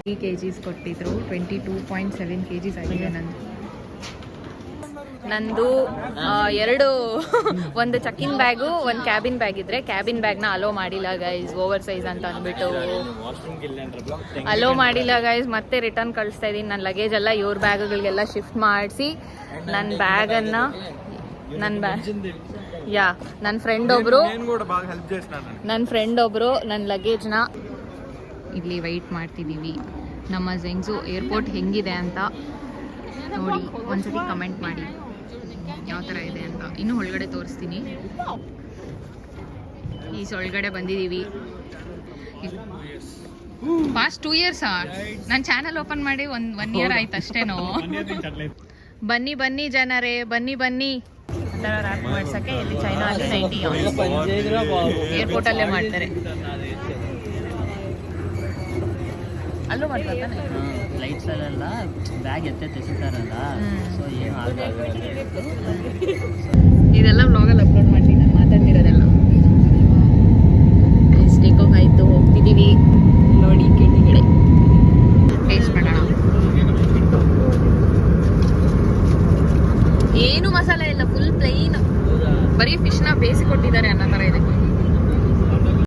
3 kgs ಕೊಟ್ಟಿದ್ರು. 22.7 kgs ಆಗಿದೆ ನಂದು ಎರಡು ಒಂದು ಚೆಕಿನ್ ಬ್ಯಾಗು ಒಂದು ಕ್ಯಾಬಿನ್ ಬ್ಯಾಗ್ ಇದ್ರೆ ಕ್ಯಾಬಿನ್ ಬ್ಯಾಗ್ನ ಅಲೋ ಮಾಡಿಲ್ಲ ಗೈಸ್, ಓವರ್ ಸೈಜ್ ಅಂತ ಅಂದ್ಬಿಟ್ಟು ಅಲೋ ಮಾಡಿಲ್ಲ ಗೈಸ್. ಮತ್ತೆ ರಿಟರ್ನ್ ಕಳಿಸ್ತಾ ಇದ್ದೀನಿ. ನನ್ನ ಲಗೇಜ್ ಎಲ್ಲ ಇವ್ರ ಬ್ಯಾಗ್ಗಳಿಗೆಲ್ಲ ಶಿಫ್ಟ್ ಮಾಡಿಸಿ ನನ್ನ ಬ್ಯಾಗನ್ನು ನನ್ನ ಫ್ರೆಂಡ್ ಒಬ್ರು ನನ್ನ ಲಗೇಜ್ನ ಇಲ್ಲಿ ವೆಯ್ಟ್ ಮಾಡ್ತಿದ್ದೀವಿ. ನಮ್ಮ ಝೆಂಗ್ಸು ಏರ್ಪೋರ್ಟ್ ಹೆಂಗಿದೆ ಅಂತ ನೋಡಿ ಒಂದ್ಸತಿ ಕಮೆಂಟ್ ಮಾಡಿ ಯಾವ ಥರ ಇದೆ ಅಂತ. ಇನ್ನೂ ಒಳಗಡೆ ತೋರಿಸ್ತೀನಿ. ಒಳಗಡೆ ಬಂದಿದ್ದೀವಿ. ಪಾಸ್ಟ್ 2 yearsಾ ನಾನು ಚಾನಲ್ ಓಪನ್ ಮಾಡಿ 1 year ಆಯ್ತು ಅಷ್ಟೇನೋ. ಬನ್ನಿ ಜನರೇ, ಬನ್ನಿ ರ್ಯಾಪ್ ಮಾಡ್ಸಕ್ಕೆ ಇಲ್ಲಿ ಚೈನಾ ಅಲ್ಲಿ 90 ಏರ್ಪೋರ್ಟಲ್ಲೇ ಮಾಡ್ತಾರೆ. ಅಲ್ಲೂ ಮಾಡ್ತಾರೆ ಲೈಟ್ಸ್ ಅಲ್ಲೆಲ್ಲ ಬ್ಯಾಗ್ ಎತ್ತಿರ್ತಾರಲ್ಲ, ಸೊ ಏನು ಇದೆಲ್ಲ ವ್ಲಾಗಲ್ಲಿ ಅಪ್ಲೋಡ್ ಮಾಡ್ತೀನಿ ನಾನು ಮಾತಾಡ್ತಿರೋದೆಲ್ಲ. ಟೇಕ್ ಆಫ್ ಆಯಿತು, ಹೋಗ್ತಿದ್ದೀವಿ ನೋಡಿ ಕೆಳಗಡೆ ಟೇಸ್ಟ್ ಮಾಡೋಣ. ಏನು ಮಸಾಲೆ ಇಲ್ಲ, ಫುಲ್ ಪ್ಲೈನ್, ಬರೀ ಫಿಶ್ನ ಬೇಯಿಸಿ ಕೊಟ್ಟಿದ್ದಾರೆ ಅನ್ನೋ ಥರ ಇದೆ.